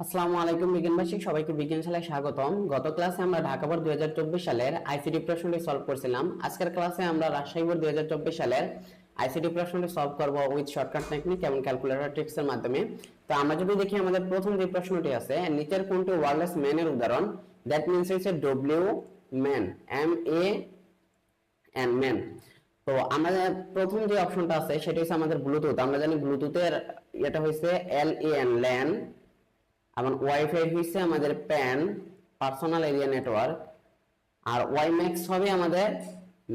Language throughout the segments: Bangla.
আসসালামু আলাইকুম বিজ্ঞানবাসী, সবাইকে বিজ্ঞান শালায় স্বাগতম। গত ক্লাসে আমরা ঢাকা বোর্ড 2024 সালের আইসিটি প্রশ্নটি সলভ করছিলাম। আজকের ক্লাসে আমরা রাজশাহী বোর্ড 2024 সালের আইসিটি প্রশ্নটি সলভ করব উইথ শর্টকাট টেকনিক এবং ক্যালকুলেটর ট্রিক্স এর মাধ্যমে। তো আমরা যদি দেখি আমাদের প্রথম যে প্রশ্নটি আছে, নিচের কোনটি ওয়্যারলেস ম্যানের উদাহরণ? দ্যাট মিন্স হচ্ছে W man, M A N man. তো আমাদের প্রথম যে অপশনটা আছে সেটা হচ্ছে আমাদের ব্লুটুথ। আমরা জানি ব্লুটুথের এটা হচ্ছে এল এ এন, ল্যান, এবং ওয়াইফাই হচ্ছে আমাদের প্যান, পার্সোনাল এরিয়া নেটওয়ার্ক, আর ওয়াইম্যাক্স হবে আমাদের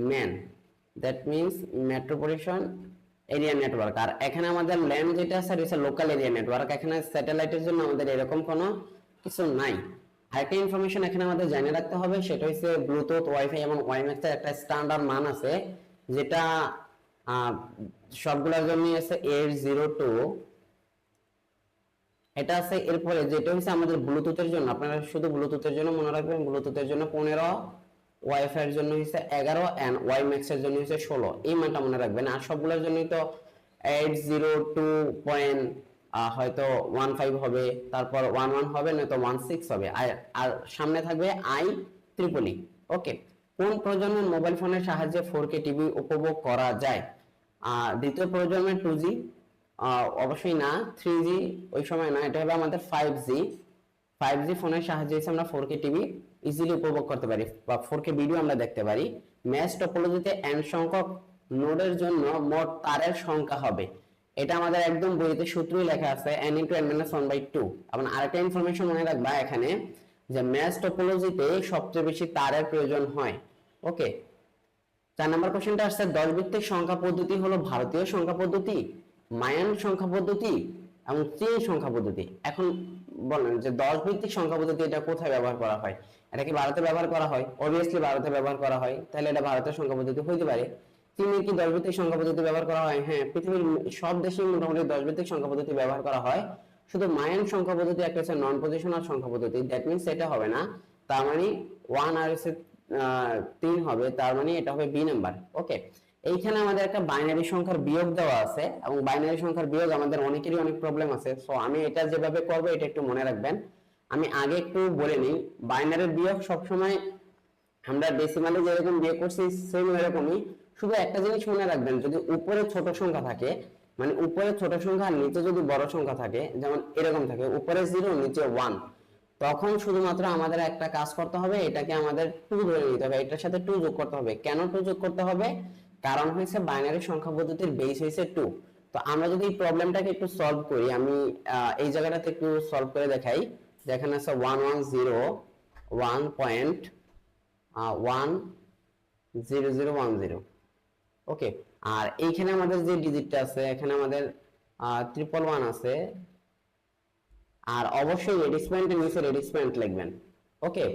MAN, that means metropolitan area network. আর এখানে আমাদের ল্যান যেটা আছে এটা লোকাল এরিয়া নেটওয়ার্ক। এখানে স্যাটেলাইটের জন্য আমাদের এরকম কোনো কিছু নাই। আরেকটা ইনফরমেশন এখানে আমাদের জেনে রাখতে হবে, সেটা হচ্ছে ব্লুটুথ, ওয়াইফাই এবং ওয়াইম্যাক্স এর একটা স্ট্যান্ডার্ড মান আছে, যেটা সবগুলোর জন্য আছে 802। এটা আছে। এরপরে যেটা হচ্ছে আমাদের ব্লুটুথের জন্য, আপনারা শুধু ব্লুটুথের জন্য মনে রাখবেন, ব্লুটুথের জন্য 15, ওয়াইফাই এর জন্য হচ্ছে 11 এন্ড ওয়াইম্যাক্স এর জন্য হচ্ছে 16। এই মানটা মনে রাখবেন। আর সবগুলোর জন্যই তো 802 পয়েন্ট হয়তো 15 হবে, তারপর 11 হবে, নয়তো 16 হবে, আর সামনে থাকবে আই ট্রিপল ই। ওকে। কোন প্রজন্মের মোবাইল ফোনের সাহায্যে 4K টিভি উপভোগ করা যায়? দ্বিতীয় প্রজন্মের 2G, অবশ্যই না। 3G ওই সময় না, এটা হবে আমাদের 5G। 5G ফোনের সাহায্যে আমরা 4K টিভি ইজিলি উপভোগ করতে পারি বা 4K ভিডিও আমরা দেখতে পারি। ম্যাচ টপোলজিতে n সংখ্যক নোডের জন্য মোট তারের সংখ্যা হবে। এটা আমাদের একদম বইতে সূত্রই লেখা আছে, n * n - 1/2। এবং আরেকটা ইনফরমেশন মনে রাখবা এখানে, যে ম্যাচ টপোলজিতে সবচেয়ে বেশি তারের প্রয়োজন হয়। ওকে। 4 নম্বর কোশ্চেনটা আসছে, 10 ভিত্তিক সংখ্যা পদ্ধতি হলো ভারতীয় সংখ্যা পদ্ধতি, মায়ান সংখ্যা পদ্ধতি এবং চীন সংখ্যা পদ্ধতি। এখন বলেন যে 10 ভিত্তিক সংখ্যা পদ্ধতি এটা কোথায় ব্যবহার করা হয়? এটা কি ভারতে ব্যবহার করা হয়? অবভিয়াসলি ভারতে ব্যবহার করা হয়, তাহলে এটা ভারতের সংখ্যা পদ্ধতি হইতে পারে। চীনে কি 10 ভিত্তিক সংখ্যা পদ্ধতি ব্যবহার করা হয়? হ্যাঁ, পৃথিবীর সব দেশেই মোটামুটি 10 ভিত্তিক সংখ্যা পদ্ধতি ব্যবহার করা হয়। শুধু মায়ান সংখ্যা পদ্ধতি একটা হচ্ছে নন পজিশনাল সংখ্যা পদ্ধতি, দ্যাট মিন্স এটা হবে না। তার মানে 1 আর 3 হবে, তার মানে এটা হবে বি নাম্বার। ওকে। এইখানে আমাদের একটা বাইনারি সংখ্যার বিয়োগ দেওয়া আছে, এবং বাইনারি সংখ্যার বিয়োগ আমাদের অনেকেরই অনেক প্রবলেম আছে। সো আমি এটা যেভাবে করব এটা একটু মনে রাখবেন। আমি আগে একটু বলে নিই, বাইনারির বিয়োগ সবসময় আমরা ডেসিমালে যেরকম বিয়োগ করছি সেম এরকমই। শুধু একটা জিনিস মনে রাখবেন, যদি উপরে ছোট সংখ্যা থাকে, মানে উপরে ছোট সংখ্যা আর নিচে যদি বড় সংখ্যা থাকে, যেমন এরকম থাকে উপরে 0 নিচে 1, তখন শুধুমাত্র আমাদের একটা কাজ করতে হবে, এটাকে আমাদের 2 ধরে নিতে হবে, এটার সাথে 2 যোগ করতে হবে। কেন 2 যোগ করতে হবে? কারণ হচ্ছে বাইনারি সংখ্যা পদ্ধতির বেস হইছে 2। তো আমরা যদি এই প্রবলেমটাকে একটু সলভ করি, আমি এই জায়গাটাতে একটু সলভ করে দেখাই। যেখানে আছে 110.1.10010। ওকে। আর এইখানে আমাদের যে ডিজিটটা আছে, এখানে আমাদের 111 আছে। আর অবশ্যই রেডিসপয়েন্টের নিচে রেডিসপয়েন্ট লিখবেন। ওকে।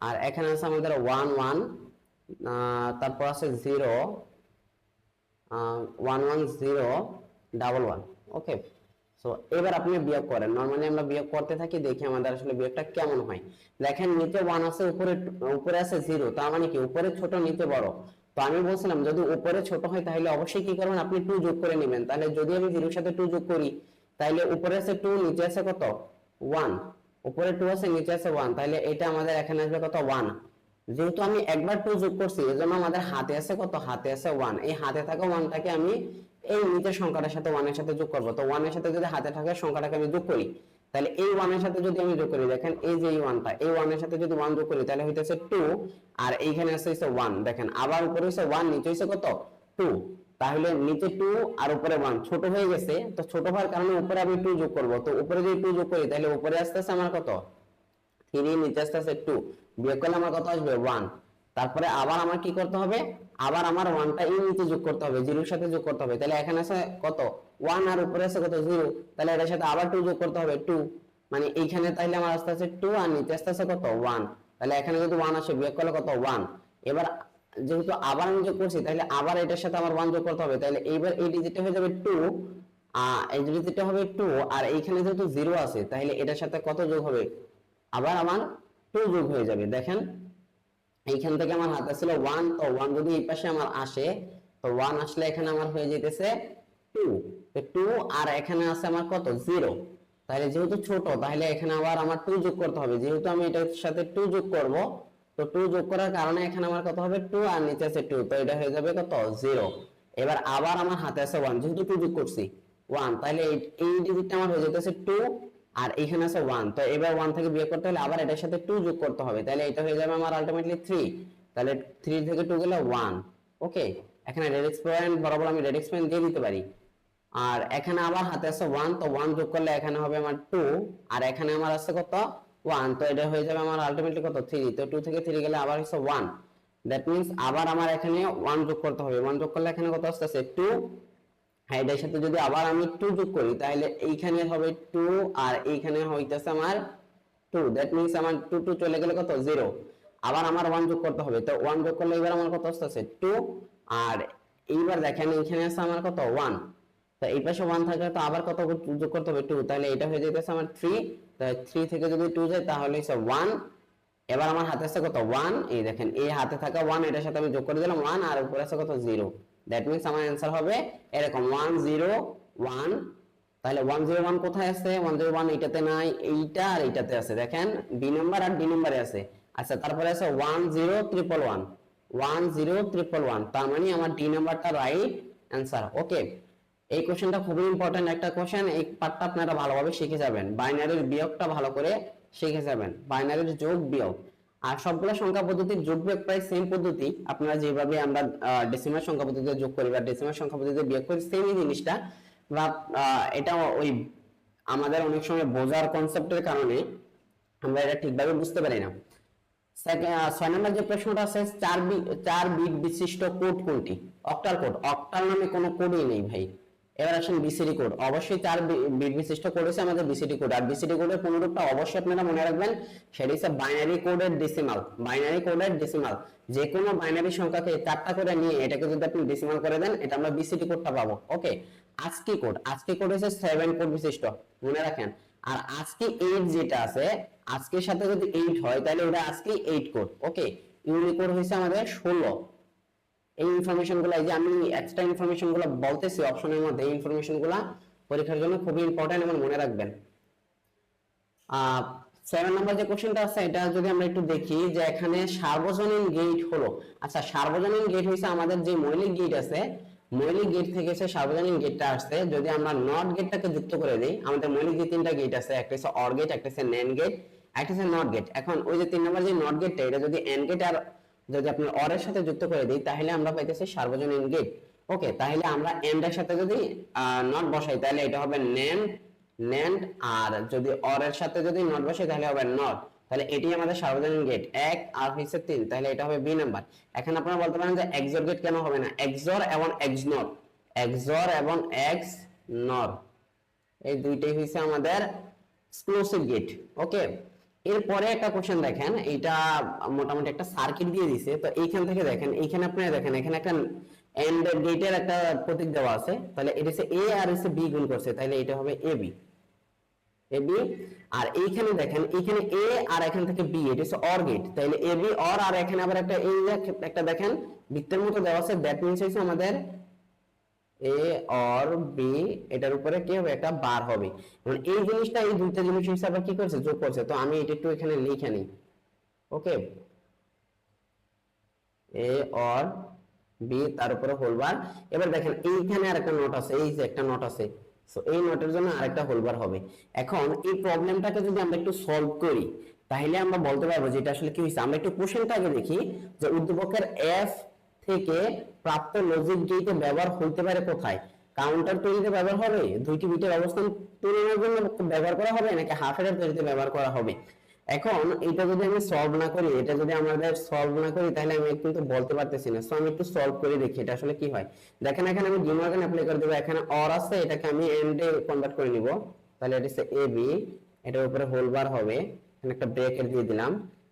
আর এখানে আছে আমাদের 11, তারপর আছে 0, 11011। ওকে। সো এবার আপনি বিয়োগ করেন। নরমালি আমরা বিয়োগ করতে থাকি, দেখি আমাদের আসলে বিয়োগটা কেমন হয়। দেখেন নিচে 1 আছে, উপরে উপরে আছে 0, তার মানে কি উপরে ছোট নিচে বড়। তো আমি বলছিলাম যদি উপরে ছোট হয় তাহলে অবশ্যই কি করবেন, আপনি 2 যোগ করে নেবেন। তাহলে যদি আমি 0 এর সাথে 2 যোগ করি, তাহলে উপরে আছে 2, নিচে আছে কত? 1। উপরে 2 আছে, নিচে আছে 1, তাহলে এটা আমাদের এখানে আসবে কত? 1। যেহেতু আমি একবার 2 যোগ করছি, এজন্য আমাদের হাতে আছে কত? হাতে আছে 1। এই হাতে থাকা 1টাকে আমি এই নিচের সংখ্যাটার সাথে 1 এর সাথে যোগ করব। তো 1 এর সাথে যদি হাতে থাকা সংখ্যাটাকে আমি যোগ করি, তাহলে এই 1 এর সাথে যদি আমি যোগ করি, দেখেন এই যে এই 1টা, এই 1 এর সাথে যদি 1 যোগ করি তাহলে হইতেছে 2। আর এইখানে আছে 1, দেখেন আবার উপরে হইছে 1, নিচে হইছে কত? 2। তাহলে নিচে 2 আর উপরে 1 ছোট হয়ে গেছে। তো ছোট হওয়ার কারণে উপরে আমি 2 যোগ করব। তো উপরে যদি 2 যোগ করি তাহলে উপরে আসতেছে আমার কত? 3, নিচে আসতেছে 2। বিয়োগ করলে আমার কত আসবে? 1। তারপরে আবার আমার কি করতে হবে? আবার আমার 1টা এই নিচে যোগ করতে হবে, 0 এর সাথে যোগ করতে হবে। তাহলে এখানে আছে কত? 1 আর উপরে আছে কত? 0। তাহলে এর সাথে আবার 2 যোগ করতে হবে, 2। মানে এইখানে তাহলে আমার আসতে আছে 2 আর নিচে আসতে আছে কত? 1। তাহলে এখানে যদি 1 আসে, বিয়োগ করলে কত? 1। এবার যেহেতু আবার আমি যোগ করছি, তাহলে আবার এটার সাথে আমার 1 যোগ করতে হবে। তাহলে এইবার এই ডিজিটটা হয়ে যাবে 2, এই ডিজিটটা হবে 2। আর এইখানে যেহেতু 0 আছে, তাহলে এটার সাথে কত যোগ হবে? আবার আমার 2 যোগ হয়ে যাবে। দেখেন এইখান থেকে আমার হাতে ছিল 1, তো 1 যদি এই পাশে আমার আসে, তো 1 আসলে এখানে আমার হয়ে যেতেছে 2। তো 2 আর এখানে আছে আমার কত? 0। তাহলে যেহেতু ছোট তাহলে এখানে আবার আমার 2 যোগ করতে হবে, যেহেতু আমি এটার সাথে 2 যোগ করব, তো 2 যোগ করার কারণে এখানে আমার কত হবে 2 আর নিচে আছে 2, তো এটা হয়ে যাবে কত 0। এবার আবার আমার হাতে আছে 1, যেহেতু 2 যোগ করছি 1, তাহলে এই ডিজিটটা আমার হয়ে যেতেছে 2 আর এখানে আছে 1, তো এবার 1 থেকে বিয়োগ করতে হলে আবার এটার সাথে 2 যোগ করতে হবে, তাহলে এটা হয়ে যাবে আমার আলটিমেটলি 3, তাহলে 3 থেকে 2 গেলে 1। ওকে, এখানে রেডিক্স পয়েন্ট বরাবর আমি রেডিক্স পয়েন্ট দিয়ে দিতে পারি। আর এখানে আবার হাতে আছে 1, তো 1 যোগ করলে এখানে হবে আমার 2 আর এখানে আমার আছে কত 1, তো এটা হয়ে যাবে আমার আলটিমেটলি কত 3, তো 2 থেকে 3 গেলে আবার হচ্ছে 1, দ্যাট মিন্স আবার আমার এখানে 1 যোগ করতে হবে, 1 যোগ করলে এখানে কত আসছে 2, হ্যাঁ এটার সাথে যদি আবার আমি 2 যোগ করি তাহলে এইখানে হবে 2 আর এইখানে হইতেছে আমার 2, দ্যাট মিন্স আমার 2 2 চলে গেলে কত 0, আবার আমার 1 যোগ করতে হবে, তো 1 যোগ করলে এবার আমার কত আসছে 2 আর এইবার দেখেন এখানে আছে আমার কত 1, তো এই পাশে 1 থাকলে তো আবার কত যোগ করতে হবে 2, তাহলে এটা হয়ে যাইতেছে আমার 3, তাই 3 থেকে যদি 2 যায় তাহলে হচ্ছে 1। এবার আমার হাতে আছে কত 1, এই দেখেন এই হাতে থাকা 1 এটার সাথে আমি যোগ করে দিলাম 1 আর উপরে আছে কত 0, দ্যাট মিন্স আমার आंसर হবে এরকম 101। তাহলে 101 কোথায় আছে, 101 এইটাতে নাই, এইটা আর এইটাতে আছে, দেখেন বি নাম্বার আর ডি নাম্বারে আছে। আচ্ছা তারপরে আছে 10111, 10111, তার মানে আমার ডি নাম্বারটা রাইট आंसर। ওকে, এই কোশ্চেনটা খুবই ইম্পর্টেন্ট একটা কোশ্চেন, এই পার্টটা আপনারা ভালোভাবে শিখে যাবেন, বাইনারির বিয়োগটা ভালো করে শিখে যাবেন, বাইনারির যোগ বিয়োগ আর সবগুলো সংখ্যা পদ্ধতির যোগ বিয়োগ প্রায় সেম পদ্ধতি, আপনারা যেভাবে আমরা ডেসিমাল সংখ্যা পদ্ধতিতে যোগ করি বা ডেসিমাল সংখ্যা পদ্ধতিতে বিয়োগ করি সেমই জিনিসটা, বা এটা ওই আমাদের অনেক সময় বোঝার কনসেপ্টের কারণে আমরা এটা ঠিকভাবে বুঝতে পারি না। 6 নম্বর যে প্রশ্নটা আছে 4 বিট বিশিষ্ট কোড কোনটি, অক্টাল কোড, অক্টাল নামে কোনো কোডই নেই ভাই। এবার আসেন বিসিডি কোড, অবশ্যই 4 বিট বিশিষ্ট কোড আছে আমাদের বিসিডি কোড, আর বিসিডি কোডের পুনরূপটা অবশ্যই আপনারা মনে রাখবেন, সেটা হচ্ছে বাইনারি কোডের ডেসিমাল, বাইনারি কোডের ডেসিমাল, যে কোনো বাইনারি সংখ্যাকে 4টা করে নিয়ে এটাকে যদি আপনি ডেসিমাল করে দেন এটা আমরা বিসিডি কোডটা পাবো। ওকে, আজকি কোড, আজকি কোড হচ্ছে 7 কোড বিশিষ্ট, মনে রাখেন। আর আজকে 8 যেটা আছে, আজকের সাথে যদি 8 হয় তাহলে ওটা আজকে 8 কোড। ওকে, ইউনিকোড হইছে আমাদের 16। এই ইনফরমেশনগুলো, এই যে আমি এক্সট্রা ইনফরমেশনগুলো বলতেছি অপশনের মধ্যে, এই ইনফরমেশনগুলো পরীক্ষার জন্য খুবই ইম্পর্টেন্ট এবং মনে রাখবেন। 7 নম্বর যে কোশ্চেনটা আছে এটা যদি আমরা একটু দেখি যে এখানে সার্বজনীন গেট হলো, আচ্ছা সার্বজনীন গেট হইছে আমাদের যে মৌলিক গেট আছে, মৌলিক গেট থেকে এসে সার্বজনীন গেটটা আসছে, যদি আমরা নট গেটটাকে যুক্ত করে দেই, আমাদের মৌলিক যে 3টা গেট আছে, একটা হচ্ছে অর গেট, একটা হচ্ছে ন্যান্ড গেট, একটা হচ্ছে নট গেট। এখন ওই যে 3 নম্বর যে নট গেটটা, এটা যদি এন্ড গেট আর যদি আপনি অর এর সাথে যুক্ত করে দিই তাহলে আমরা পাইতেছি সার্বজনীন গেট। ওকে, তাহলে আমরা এন্ড এর সাথে যদি নট বসাই তাহলে এটা হবে ন্যান্ড, ন্যান্ড, আর যদি অর এর সাথে যদি নট বসাই তাহলে হবে নট, তাহলে এটি আমাদের সার্বজনীন গেট 1 আর হইছে 3, তাহলে এটা হবে বি নাম্বার। এখন আপনারা বলতে পারেন যে এক্সঅর গেট কেন হবে না, এক্সঅর এবং এক্স নট, এক্সঅর এবং এক্স নট এই দুইটাই হইছে আমাদের এক্সক্লুসিভ গেট। ওকে, এরপরে একটা কোশ্চেন দেখেন, এটা মোটামুটি একটা সার্কিট দিয়ে দিছে, তো এইখান থেকে দেখেন, এইখানে আপনারা দেখেন এখানে একটা এন্ড গেটের একটা প্রতীক দেওয়া আছে, তাহলে এটা হচ্ছে এ আর হচ্ছে বি গুণ করছে, তাহলে এটা হবে এবি, এবি। আর এইখানে দেখেন এখানে এ আর এখান থেকে বি, এটা হচ্ছে অর গেট, তাহলে এবি অর, আর এখানে আবার একটা এই একটা দেখেন বৃত্তের মতো দেওয়া আছে, দ্যাট মিন্স হচ্ছে আমাদের এ অর বি, এটার উপরে কি হবে একটা বার হবে। মানে এই জিনিসটা এই দুইটা জিনিস হিসাবে কি করছে যোগ করছে, তো আমি এটা একটু এখানে লিখে নিই। ওকে, এ অর বি তার উপরে হোল বার। এবার দেখেন এইখানে আরেকটা নোট আছে, এই যে একটা নোট আছে, সো এই নোটের জন্য আরেকটা হোল বার হবে। এখন এই প্রবলেমটাকে যদি আমরা একটু সলভ করি তাহলে আমরা বলতে পারবো যে এটা আসলে কি হইছে। আমরা একটু কোশ্চেনটা আগে দেখি যে উদ্দীপকের এফ থেকে প্রাপ্ত লজিক গেটে ব্যবহার হইতে পারে কোথায়, কাউন্টার তৈরিতে ব্যবহার হবে, দুইটি বিটের অবস্থান তুলনার জন্য ব্যবহার করা হবে, নাকি হাফ এডার তৈরিতে ব্যবহার করা হবে। এখন এটা যদি আমি সলভ না করি, এটা যদি আমাদের সলভ না করি তাহলে আমি কিন্তু বলতে পারতেছি না, সো আমি একটু সলভ করে দেখি এটা আসলে কি হয়। দেখেন এখানে আমি ডি মর্গান অ্যাপ্লাই করে দেব, এখানে অর আছে, এটাকে আমি এন্ড এ কনভার্ট করে নিব, তাহলে এটা হচ্ছে এ বি, এটার উপরে হোল বার হবে, এখানে একটা ব্রেকেট দিয়ে দিলাম,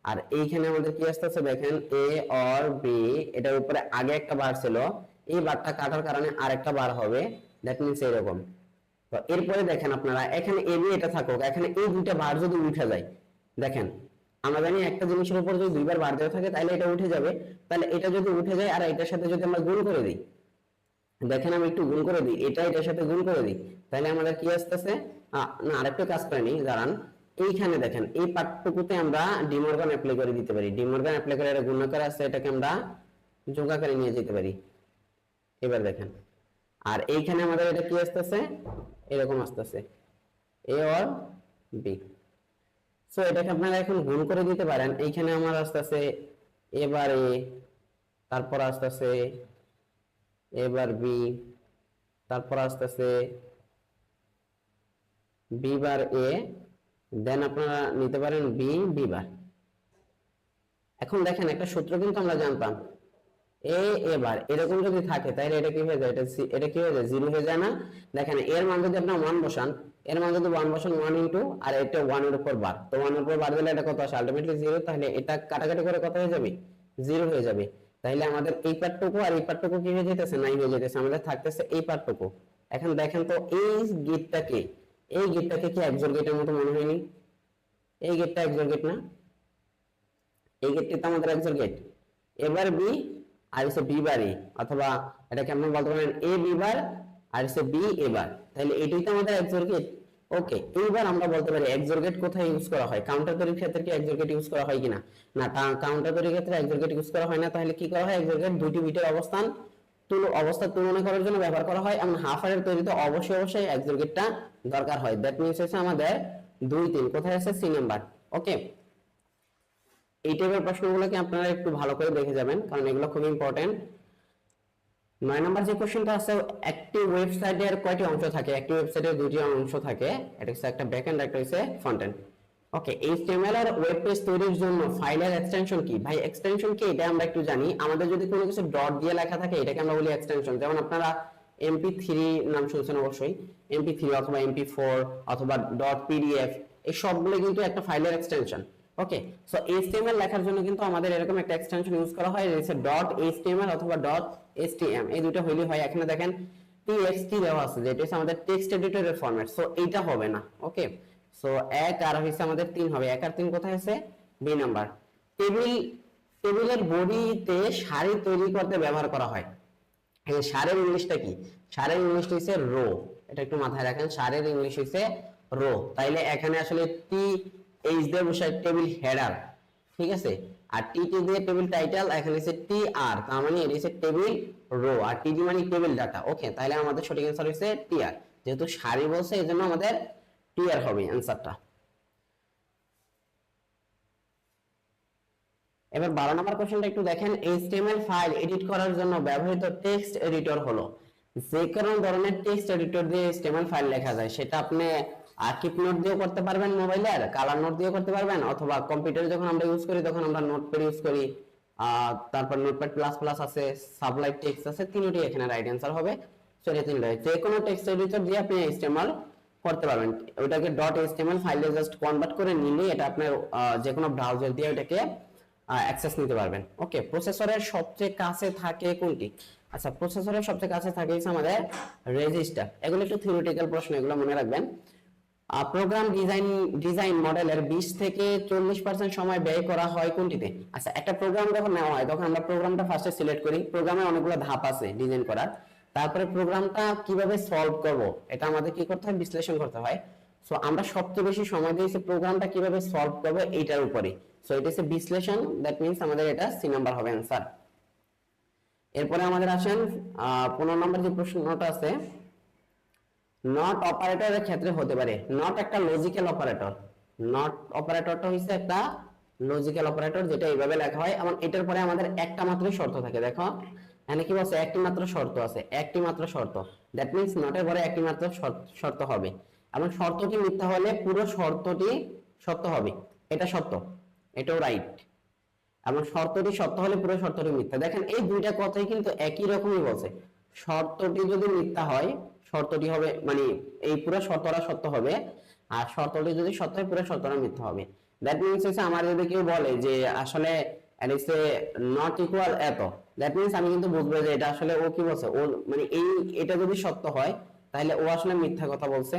আর এইখানে আমাদের কি আসতেছে দেখেন এ অর বি, এটার উপরে আগে একটা বার ছিল, এই বারটা কাটার কারণে আরেকটা বার হবে, দ্যাট মিন্স এরকম। তো এরপরে দেখেন আপনারা এখানে এ বি এটা থাকুক, এখানে এই দুইটা বার যদি উঠে যায়, দেখেন আমরা জানি একটা জিনিসের উপর যদি দুইবার বার দেওয়া থাকে তাহলে এটা উঠে যাবে, তাহলে এটা যদি উঠে যায় আর এটার সাথে যদি আমরা গুণ করে দিই দেখেন আমি একটু গুণ করে দিই, এটা এটার সাথে গুণ করে দিই, তাহলে আমাদের কি আসতেছে, না আরেকটু কাজ করে নিই দাঁড়ান। এইখানে দেখেন এই পার্টটুকুতে আমরা ডিমর্গান অ্যাপ্লাই করে দিতে পারি, ডিমর্গান অ্যাপ্লাই করে এটা গুণ আকারে আছে, এটাকে আমরা যোগ আকারে নিয়ে যেতে পারি। এবার দেখেন, আর এইখানে আমাদের এটা কি আসতেছে, এরকম আসতেছে এ অর বি। সো এটাকে আপনারা এখন গুণ করে দিতে পারেন। এইখানে আমার আসতেছে এবার এ, তারপর আসতেছে এবার বি, তারপর আসতেছে বি বার এ, দেন আপনারা নিতে পারেন বি বি বার। এখন দেখেন একটা সূত্র কিন্তু আমরা জানতাম, এ এবার এরকম যদি থাকে তাহলে এটা কি হয়ে যায়, এটা কি হয়ে যায়, জিরো হয়ে যায় না। দেখেন এর মান যদি আপনি 1 বসান, এর মান যদি 1 বসান 1 ইনটু আর এটা 1 এর উপর বার, তো 1 এর উপর বার দিলে এটা কত আসে, আলটিমেটলি 0, তাহলে এটা কাটাকাটি করে কত হয়ে যাবে, 0 হয়ে যাবে। তাহলে আমাদের এই পার্টটুকু আর এই পার্টটুকু কি হয়ে যেতেছে, নাই হয়ে যেতেছে, আমাদের থাকতেছে এই পার্টটুকু। এখন দেখেন তো এই গেটটাকে, এই গেটটাকে কি একজোড় গেটের মতো মনে হয়নি, এই গেটটা একজোড় গেট না, এই গেটটি তো আমাদের একজোড় গেট। এবার বি আর হচ্ছে বি বার এ, অথবা এটাকে আপনি বলতে পারেন এ বি বার আর হচ্ছে বি এবার, তাহলে এটাই তো আমাদের একজোড় গেট। ওকে, এইবার আমরা বলতে পারি একজোড় গেট কোথায় ইউজ করা হয়, কাউন্টার তৈরির ক্ষেত্রে কি একজোড় গেট ইউজ করা হয় কিনা, না কাউন্টার তৈরির ক্ষেত্রে একজোড় গেট ইউজ করা হয় না। তাহলে কি করা হয়, একজোড় গেট দুটি বিটের অবস্থা তুলনা করার জন্য ব্যবহার করা হয়, এবং হাফ আরের তৈরিতে অবশ্যই একজোড় গেটটা দরকার হয়। দ্যাট মিন্স হচ্ছে আমাদের 2 3 কোথায় আছে, সি নাম্বার। ওকে, এই টাইপের প্রশ্নগুলোকে আপনারা একটু ভালো করে দেখে যাবেন, কারণ এগুলো খুব ইম্পর্টেন্ট। 9 নম্বর যে কোশ্চেনটা আছে, একটি ওয়েবসাইটের কয়টি অংশ থাকে, একটি ওয়েবসাইটের দুটি অংশ থাকে, এটা হচ্ছে একটা ব্যাকএন্ড, একটা হচ্ছে ফ্রন্ট এন্ড। ওকে, এইচটিএমএল এর ওয়েব পেজ তৈরির জন্য ফাইলের এক্সটেনশন কি, ভাই এক্সটেনশন কি এটা আমরা একটু জানি। আমাদের যদি কোনো কিছু ডট দিয়ে লেখা থাকে এটাকে আমরা বলি এক্সটেনশন। যেমন আপনারা MP3 নাম শুনছেন অবশ্যই, MP3 অথবা MP4 অথবা ডট পিডিএফ, এই সবগুলো কিন্তু একটা ফাইলের এক্সটেনশন। ওকে, সো এইচটিএমএল লেখার জন্য কিন্তু আমাদের এরকম একটা এক্সটেনশন ইউজ করা হয়, এটা ডট এইচটিএমএল অথবা ডট এসটিএম, এই দুটো হইলে হয়। এখানে দেখেন txt দেওয়া আছে, যেটা হচ্ছে আমাদের টেক্সট এডিটরের ফরম্যাট, সো এইটা হবে না। ওকে, সো 1 আর হইছে আমাদের 3 হবে, 1 আর 3 কোথায় আছে, বি নাম্বার। টেবিলের বডিতে সারি তৈরি করতে ব্যবহার করা হয়। এই সারের ইংলিশটা কি, সারের ইংলিশটা হচ্ছে রো, এটা একটু মাথায় রাখেন, সারের ইংলিশ হচ্ছে রো। তাইলে এখানে আসলে টি এইচ দিয়ে বসায় টেবিল হেডার, ঠিক আছে, আর টিটি দিয়ে টেবিল টাইটেল, এখানে হচ্ছে টি আর, তার মানে এটা হচ্ছে টেবিল রো, আর টিডি মানে টেবিল ডাটা। ওকে, তাহলে আমাদের সঠিক অ্যান্সার হচ্ছে টি আর, যেহেতু সারি বলছে এজন্য আমাদের টি আর হবে অ্যান্সারটা। এবার 12 নম্বর কোশ্চেনটা একটু দেখেন, এইচটিএমএল ফাইল এডিট করার জন্য ব্যবহৃত টেক্সট এডিটর হলো, যে কোনো ধরনের টেক্সট এডিটর দিয়ে এইচটিএমএল ফাইল লেখা যায়, সেটা আপনি কিপ নোট দিয়েও করতে পারবেন, মোবাইলের কালার নোট দিয়েও করতে পারবেন, অথবা কম্পিউটারে যখন আমরা ইউজ করি তখন আমরা নোটপ্যাড ইউজ করি, তারপর নোটপ্যাড প্লাস প্লাস আছে, সাবলাইট টেক্সট আছে, তিনটি এখানে রাইট অ্যান্সার হবে। সরি, তিনটাই, যে কোনো টেক্সট এডিটর দিয়ে আপনি এইচটিএমএল করতে পারবেন। ওটাকে ডট এইচটিএমএল ফাইলে জাস্ট কনভার্ট করে নিলে এটা আপনার যে কোনো ব্রাউজার দিয়ে ওটাকে অ্যাক্সেস নিতে পারবেন। ওকে, প্রসেসরের সবচেয়ে কাছে থাকে কোনটি, আচ্ছা প্রসেসরের সবচেয়ে কাছে থাকে হচ্ছে আমাদের রেজিস্টার। এগুলো একটু থিওরিটিক্যাল প্রশ্ন, এগুলো মনে রাখবেন। প্রোগ্রাম ডিজাইন মডেলের 20 থেকে 40% সময় ব্যয় করা হয় কোনটিতে, আচ্ছা একটা প্রোগ্রাম যখন নেওয়া হয় তখন আমরা প্রোগ্রামটা ফার্স্টে সিলেক্ট করি, প্রোগ্রামে অনেকগুলো ধাপ আছে ডিজাইন করার, তারপরে প্রোগ্রামটা কিভাবে সলভ করব এটা আমাদের কি করতে হয়, বিশ্লেষণ করতে হয়। সো আমরা সবচেয়ে বেশি সময় দিয়েছি প্রোগ্রামটা কিভাবে সলভ করব এইটার উপরে, সো এটা হচ্ছে বিশ্লেষণ, দ্যাট মিন্স আমাদের এটা সি নাম্বার হবে অ্যান্সার। এরপরে আমাদের আসেন 15 নম্বর যে প্রশ্নটা আছে, নট অপারেটরের ক্ষেত্রে হতে পারে, নট একটা লজিক্যাল অপারেটর, নট অপারেটরটা হচ্ছে একটা লজিক্যাল অপারেটর, যেটা এইভাবে লেখা হয়, এবং এটার পরে আমাদের একটা মাত্র শর্ত থাকে। দেখো এখানে কি বলছে, একটি মাত্র শর্ত আছে, একটি মাত্র শর্ত, দ্যাট মিন্স নটের পরে একটি মাত্র শর্ত হবে, এবং শর্তটি মিথ্যা হলে পুরো শর্তটি সত্য হবে, এটা সত্য, এটাও রাইট, এবং শর্তটি সত্য হলে পুরো শর্তটি মিথ্যা। দেখেন এই দুইটা কথাই কিন্তু একই রকমই বলছে, শর্তটি যদি মিথ্যা হয় শর্তটি হবে, মানে এই পুরো শর্তটা সত্য হবে, আর শর্তটি যদি সত্য হয় পুরো শর্তটা মিথ্যা হবে। দ্যাট মিন্স হচ্ছে আমার যদি কেউ বলে যে আসলে এট নট ইকুয়াল এত, দ্যাট মিন্স আমি কিন্তু বুঝবো যে এটা আসলে ও কি বলছে, ও মানে এই এটা যদি সত্য হয় তাহলে ও আসলে মিথ্যা কথা বলছে।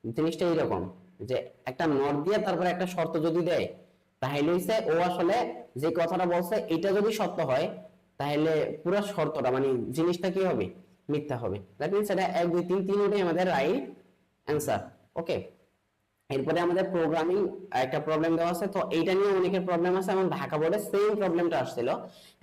জিনিসটা এইরকম যে একটা নট দিয়ে তারপরে একটা শর্ত যদি দেয় তাহলে হইছে ও আসলে যে কথাটা বলছে এটা যদি সত্য হয় তাহলে পুরো শর্তটা মানে জিনিসটা কি হবে, মিথ্যা হবে। দ্যাট মিন্স এটা 1 2 3 তিনটাই আমাদের রাইট অ্যান্সার। ওকে, এরপরে আমাদের প্রোগ্রামিং একটা প্রবলেম দেওয়া আছে, তো এইটা নিয়ে অনেকের প্রবলেম আছে, এবং ঢাকা বোর্ডে সেম প্রবলেমটা আসছিল,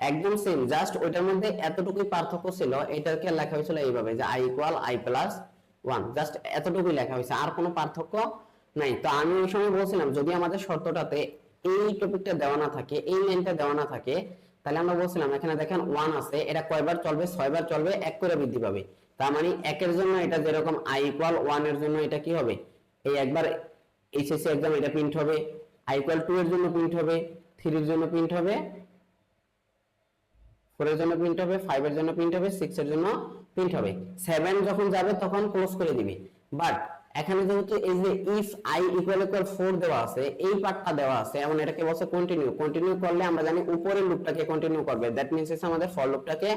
একদম সেম, জাস্ট ওইটার মধ্যে এতটুকুই পার্থক্য ছিল, এটাকে লেখা হয়েছিল এইভাবে যে i = i+1, জাস্ট এতটুকুই লেখা হয়েছে, আর কোনো পার্থক্য নাই। তো আমি ওই সময় বলছিলাম যদি আমাদের শর্তটাতে এই টপিকটা দেওয়া না থাকে, এই লাইনটা দেওয়া না থাকে, তাহলে আমরা বলছিলাম এখানে দেখেন 1 আছে, এটা কয়বার চলবে, 6 বার চলবে, 1 করে বৃদ্ধি পাবে। তার মানে 1 এর জন্য এটা যেরকম i = 1 এর জন্য এটা কি হবে, এই একবার এইচএসসি এক্সাম এটা প্রিন্ট হবে, i = 2 এর জন্য প্রিন্ট হবে, 3 এর জন্য প্রিন্ট হবে, 4 এর জন্য প্রিন্ট হবে, 5 এর জন্য প্রিন্ট হবে, 6 এর জন্য প্রিন্ট হবে, 7 যখন যাবে তখন ক্লোজ করে দিবে। বাট এখানে যেহেতু এই যে ইফ i = 4 দেওয়া আছে, এই পার্টটা দেওয়া আছে, এবং এটাকে বলছে কন্টিনিউ, কন্টিনিউ করলে আমরা জানি উপরের লুপটাকে কন্টিনিউ করবে, দ্যাট মিন্স আমাদের ফর লুপটাকে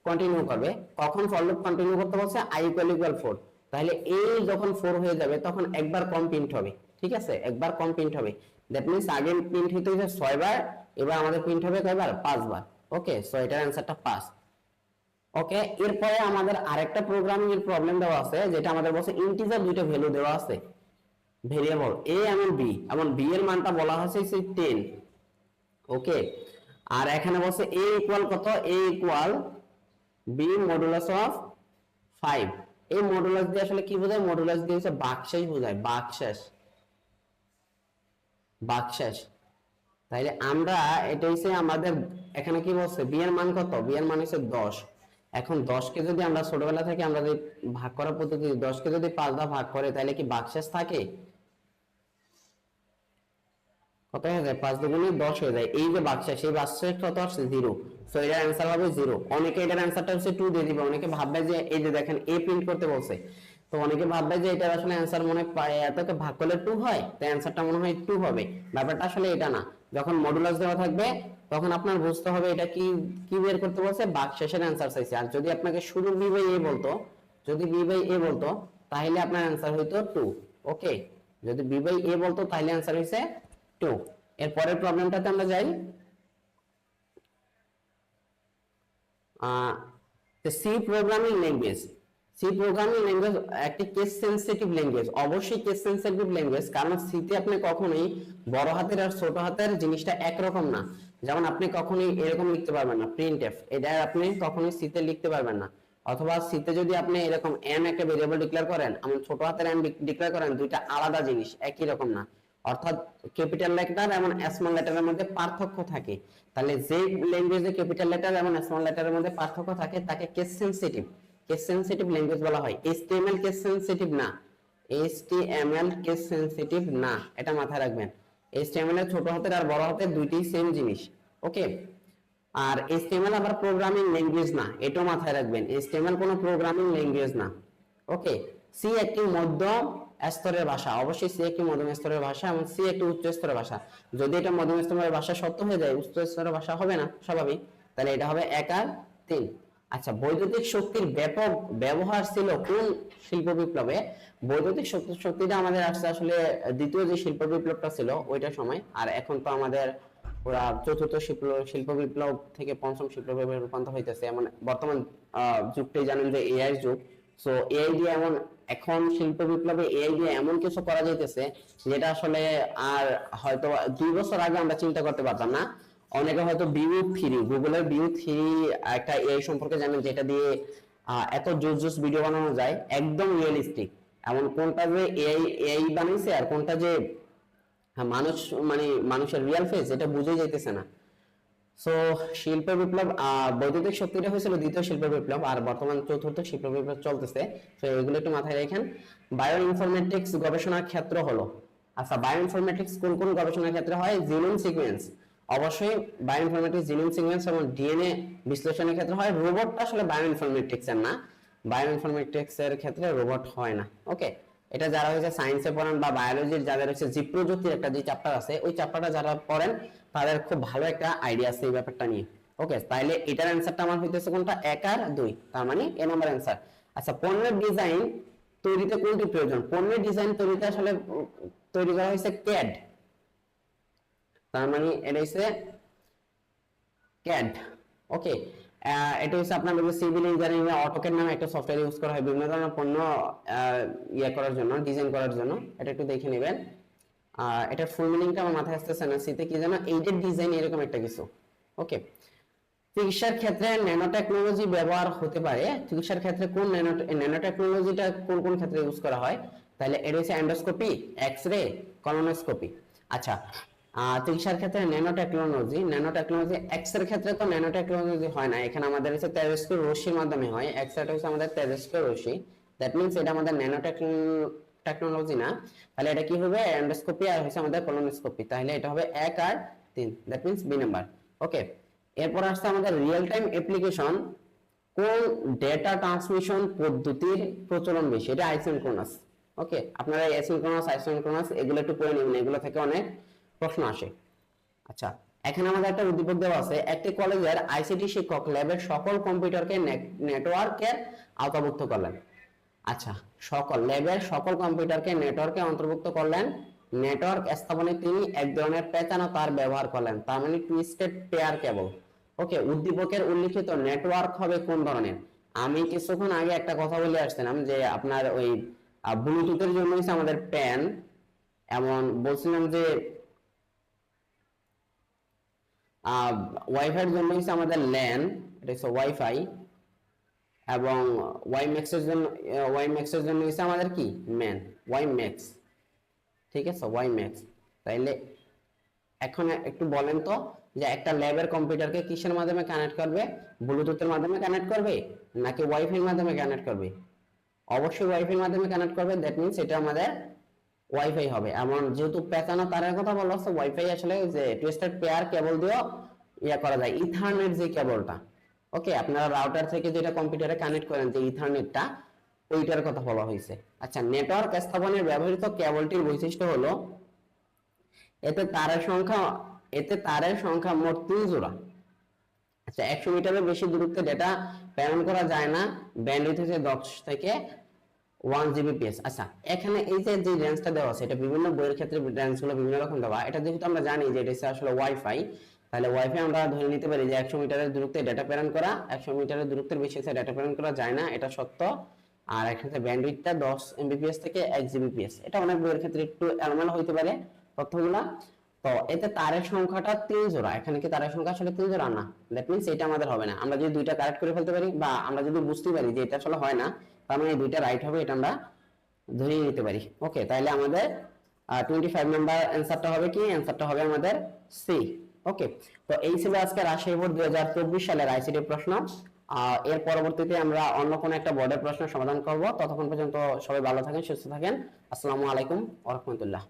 কন্টিনিউ করবে। কখন ফর লুপ কন্টিনিউ করতে বলছে, i = 4, তাহলে এই যখন 4 হয়ে যাবে তখন একবার কম প্রিন্ট হবে, ঠিক আছে, একবার কম প্রিন্ট হবে, দ্যাট মিন্স আগে প্রিন্ট হইতে হইছে 6 বার, এবার আমাদের প্রিন্ট হবে কয়বার, 5 বার। ওকে, সো এটার অ্যানসারটা 5। ওকে, এরপরে আমাদের আরেকটা প্রোগ্রামিং এর প্রবলেম দেওয়া আছে, যেটা আমাদের বলছে ইন্টিজার দুইটা ভ্যালু দেওয়া আছে, ভেরিয়েবল a এবং b, এবং b এর মানটা বলা হয়েছে 10। ওকে, আর এখানে বলছে a ইকুয়াল কত, a equal b modulus of 5। এই মডুলাস দিয়ে আসলে কি বোঝায়, মডুলাস দিয়ে হচ্ছে ভাগশেষ বোঝায়, ভাগশেষ, ভাগশেষ। তাইলে আমরা এটা হচ্ছে আমাদের এখানে কি বলছে, b এর মান কত, b এর মান হচ্ছে 10। এখন 10 কে যদি আমরা ছোটবেলা থেকে আমরা যদি ভাগ করার পদ্ধতি 10 কে যদি 5 দ্বারা ভাগ করে, তাহলে কি ভাগশেষ থাকে, কত হয়ে যায়, 5 দুগুণে 10 হয়ে যায়, এই যে ভাগশেষ, এই ভাগশেষ কত আসছে, 0। সো এর অ্যানসার হবে 0। অনেকে এটার অ্যানসারটা হচ্ছে 2 দিয়ে দিবে, অনেকে ভাববে যে এই যে দেখেন a প্রিন্ট করতে বলছে, তো অনেকে ভাববে যে এটা আসলে অ্যানসার মনে হয় এতকে ভাগ করলে 2 হয়, তো অ্যানসারটা মনে হয় 2 হবে। ব্যাপারটা আসলে এটা না, যখন মডুলাস দেওয়া থাকবে তখন আপনার বুঝতে হবে এটা কি কি বের করতে বলছে, ভাগশেষের অ্যানসার চাইছে। আর যদি আপনাকে শুরু b/a বলতো, যদি b/a বলতো, তাহলে আপনার অ্যানসার হইতো 2। ওকে, যদি b/a বলতো তাহলে অ্যানসার হইছে 2। এর পরের প্রবলেমটাতে আমরা যাই। C programming language, C programming language একটি কেস সেনসিটিভ ল্যাঙ্গুয়েজ, অবশ্যই কেস সেনসিটিভ ল্যাঙ্গুয়েজ, কারণ সিতে আপনি কখনোই বড় হাতের আর ছোট হাতের জিনিসটা একরকম না। যেমন আপনি কখনোই এরকম লিখতে পারবেন না প্রিন্টএফ, এটা আপনি কখনোই সিতে লিখতে পারবেন না। অথবা সিতে যদি আপনি এরকম এন একটা ভেরিয়েবল ডিক্লেয়ার করেন, এমন ছোট হাতের এন ডিক্লেয়ার করেন, দুইটা আলাদা জিনিস, একই রকম না। অর্থাৎ ক্যাপিটাল লেটার এবং স্মল লেটারের মধ্যে পার্থক্য থাকে। তাহলে যে ল্যাঙ্গুয়েজে ক্যাপিটাল লেটার এবং স্মল লেটারের মধ্যে পার্থক্য থাকে তাকে case sensitive, case sensitive language বলা হয়। এইচটিএমএল কেস সেনসিটিভ না, এইচটিএমএল কেস সেনসিটিভ না, এটা মাথায় রাখবেন। এইচটিএমএল এর ছোট হাতের আর বড় হাতের দুইটাই সেম জিনিস। ওকে, আর এইচটিএমএল আবার প্রোগ্রামিং ল্যাঙ্গুয়েজ না, এটাও মাথায় রাখবেন, এইচটিএমএল কোনো প্রোগ্রামিং ল্যাঙ্গুয়েজ না। ওকে, সি একটি মধ্যম স্তরের ভাষা, অবশ্যই সি একটি মধ্যম স্তরের ভাষা, এবং সি একটি উচ্চ স্তরের ভাষা। যদি এটা মধ্যম স্তরের ভাষা সত্য হয়ে যায়, উচ্চ স্তরের ভাষা হবে না স্বাভাবিক, তাহলে এটা হবে 1 আর 3। আচ্ছা, বৈদ্যুতিক শক্তির ব্যাপক ব্যবহার ছিল কোন শিল্প বিপ্লবে? বৈদ্যুতিক শক্তিটা আমাদের আসছে আসলে দ্বিতীয় যে শিল্প বিপ্লবটা ছিল ওইটার সময়, আর এখন তো আমাদের ওরা চতুর্থ শিল্প বিপ্লব থেকে পঞ্চম শিল্প বিপ্লবে রূপান্তর হইতেছে। এমন বর্তমান যুগটাই জানেন যে এআই যুগ। সো এআই দিয়ে এমন এখন শিল্প বিপ্লবে এআই দিয়ে এমন কিছু করা যাইতেছে যেটা আসলে আর হয়তো 2 বছর আগে আমরা চিন্তা করতে পারতাম না। অনেকে হয়তো ভিউ 3, গুগলের ভিউ 3 একটা এআই সম্পর্কে জানেন, যেটা দিয়ে এত জোস ভিডিও বানানো যায়, একদম রিয়েলিস্টিক। এমন কোনটা যে এআই এআই বানাইছে আর কোনটা যে মানুষ, মানে মানুষের রিয়েল ফেস, এটা বুঝে যাইতেছে না। সো শিল্প বিপ্লব, বৈদ্যুতিক শক্তিটা হয়েছিল দ্বিতীয় শিল্প বিপ্লব, আর বর্তমান চতুর্থ শিল্প বিপ্লব চলতেছে। তো এগুলো একটু মাথায় রাখেন। বায়ো ইনফরমেটিক্স গবেষণার ক্ষেত্র হলো, আচ্ছা বায়ো ইনফরমেটিক্স কোন কোন গবেষণার ক্ষেত্রে হয়? জিনোম সিকোয়েন্স, অবশ্যই বায়ো ইনফরমেটিক্স জিনোম সিকোয়েন্স এবং ডিএনএ বিশ্লেষণের ক্ষেত্রে হয়। রোবটটা আসলে বায়ো ইনফরমেটিক্স এর না, বায়ো ইনফরমেটিক্স এর ক্ষেত্রে রোবট হয় না। ওকে, এটা যারা হচ্ছে সায়েন্সে পড়েন বা বায়োলজির যাদের হচ্ছে জীব প্রযুক্তির একটা যে চ্যাপ্টার আছে, ওই চ্যাপ্টারটা যারা পড়েন তাদের খুব ভালো একটা আইডিয়া আছে এই ব্যাপারটা নিয়ে। ওকে, তাইলে এটার অ্যানসারটা আমার হইতেছে কোনটা, 1 আর 2, তার মানে এ নাম্বার অ্যানসার। আচ্ছা, পণ্যের ডিজাইন তৈরিতে কোনটি প্রয়োজন? পণ্যের ডিজাইন তৈরিতে আসলে তৈরি করা হয়েছে ক্যাড, তার মানে এটা হচ্ছে ক্যাড। ওকে, এটা হচ্ছে আপনার সিভিল ইঞ্জিনিয়ারিং এ অটোক্যাড নামে একটা সফটওয়্যার ইউজ করা হয় বিভিন্ন ধরনের পণ্য ইয়ে করার জন্য, ডিজাইন করার জন্য। এটা একটু দেখে নেবেন। এটার ফুল মিনিংটা আমার মাথায় আসতেছে না, সিতে কি জানো, এইডেড ডিজাইন এরকম একটা কিছু। ওকে, চিকিৎসার ক্ষেত্রে ন্যানো টেকনোলজি ব্যবহার হতে পারে। চিকিৎসার ক্ষেত্রে কোন ন্যানো টেকনোলজিটা কোন কোন ক্ষেত্রে ইউজ করা হয়? তাহলে এটা হচ্ছে এন্ডোস্কোপি, এক্স-রে, কলোনোস্কোপি। আচ্ছা, চিকিৎসার ক্ষেত্রে ন্যানো টেকনোলজি এক্স এর ক্ষেত্রে তো ন্যানো টেকনোলজি হয় না, এখানে আমাদের হচ্ছে তেজস্ক্রিয় রশ্মির মাধ্যমে হয়। এক্স রেটা হচ্ছে আমাদের তেজস্ক্রিয় রশ্মি, দ্যাট মিন্স এটা আমাদের ন্যানো টেকনোলজি না। তাহলে এটা কি হবে, এন্ডোস্কোপি আর হচ্ছে আমাদের কলোনোস্কোপি। তাহলে এটা হবে 1 আর 3, দ্যাট মিন্স বি নাম্বার। ওকে, এরপর আসছে আমাদের রিয়েল টাইম অ্যাপ্লিকেশন। কোন ডেটা ট্রান্সমিশন পদ্ধতির প্রচলন বেশি? এটা আইসিনক্রোনাস। ওকে, আপনারা অ্যাসিনক্রোনাস, আইসোক্রোনাস এগুলো একটু পড়ে নেবেন, এগুলো থেকে অনেক প্রশ্ন আসে। আচ্ছা, এখানে আমাদের একটা উদ্দীপক দেওয়া আছে, একটি কলেজের আইসিটি শিক্ষক ল্যাবের সকল কম্পিউটারকে নেটওয়ার্কের আওতাভুক্ত করলেন। আচ্ছা, ল্যাবের সকল কম্পিউটারকে নেটওয়ার্কে অন্তর্ভুক্ত করলেন। নেটওয়ার্ক স্থাপনে তিনি এক ধরনের পেঁচানো তার ব্যবহার করলেন, তার মানে টুইস্টেড পেয়ার কেবল। ওকে, উদ্দীপকের উল্লিখিত নেটওয়ার্ক হবে কোন ধরনের? আমি কিছুক্ষণ আগে একটা কথা বলে আসছিলাম যে আপনার ওই ব্লুটুথের জন্য হচ্ছে আমাদের প্যান, এমন বলছিলাম যে ওয়াইফাইয়ের জন্য হচ্ছে আমাদের ল্যান, এটা হচ্ছে ওয়াইফাই, এবং ওয়াইম্যাক্স এর জন্য হচ্ছে আমাদের কি, ম্যান, ওয়াইম্যাক্স। ঠিক আছে, ওয়াইম্যাক্স। তাইলে এখন একটু বলেন তো যে একটা ল্যাবের কম্পিউটারকে কিসের মাধ্যমে কানেক্ট করবে? ব্লুটুথের মাধ্যমে কানেক্ট করবে নাকি ওয়াইফাই এর মাধ্যমে কানেক্ট করবে? অবশ্যই ওয়াইফাই এর মাধ্যমে কানেক্ট করবে, দ্যাট মিন্স এটা আমাদের ওয়াইফাই হবে। এমন যেহেতু পেঁচানো তারের কথা বলা হচ্ছে, ওয়াইফাই আসলে যে টুইস্টেড পেয়ার কেবল দিয়েও ইয়া করা যায়, ইথারনেট যে কেবলটা। ওকে, আপনারা রাউটার থেকে যেটা কম্পিউটারে কানেক্ট করেন যে ইথারনেটটা, ওইটার কথা বলা হয়েছে। আচ্ছা, নেটওয়ার্ক স্থাপনের ব্যবহৃত কেবলটির বৈশিষ্ট্য হলো এতে তারের সংখ্যা মোট 3 জোড়া। আচ্ছা, 100 মিটারের বেশি দূরত্বে ডেটা প্রেরণ করা যায় না, ব্যান্ডউইথ হচ্ছে 10 থেকে 1 জিবিপিএস। আচ্ছা, এখানে এই যে রেঞ্জটা দেওয়া আছে, এটা বিভিন্ন বইয়ের ক্ষেত্রে রেঞ্জগুলো বিভিন্ন রকম দেওয়া। এটা যেহেতু আমরা জানি যে এটা আসলে ওয়াইফাই, তাহলে ওয়াইফাই আমরা ধরে নিতে পারি যে 100 মিটারের দূরত্বে ডেটা প্রেরণ করা, 100 মিটারের দূরত্বের বেশি ডেটা প্রেরণ করা যায় না, এটা সত্য। আর এখানে ব্যান্ডউইথটা 10 এমবিপিএস থেকে 1 জিবিপিএস। এটা অনেক বইয়ের ক্ষেত্রে একটু এলোমেলো হইতে পারে তথ্যগুলা। তো এতে তারের সংখ্যাটা 3 জোড়া, এখানে কি তারের সংখ্যা আসলে 3 জোড়া না, দ্যাট মিন্স এটা আমাদের হবে না। আমরা যদি দুইটা কারেক্ট করে ফেলতে পারি বা আমরা যদি বুঝতে পারি যে এটা আসলে হয় না, তার মানে এই দুইটা রাইট হবে, এটা আমরা ধরিয়ে নিতে পারি। ওকে, তাহলে আমাদের 25 নাম্বার অ্যানসারটা হবে কি? অ্যানসারটা হবে আমাদের সি। ওকে, তো এই ছিল আজকে রাজশাহী বোর্ড 2024 সালের আইসিটি প্রশ্ন। এর পরবর্তীতে আমরা অন্য কোনো একটা বোর্ডের প্রশ্ন সমাধান করব। ততক্ষণ পর্যন্ত সবাই ভালো থাকেন, সুস্থ থাকেন। আসসালামু আলাইকুম ওয়া রাহমাতুল্লাহ।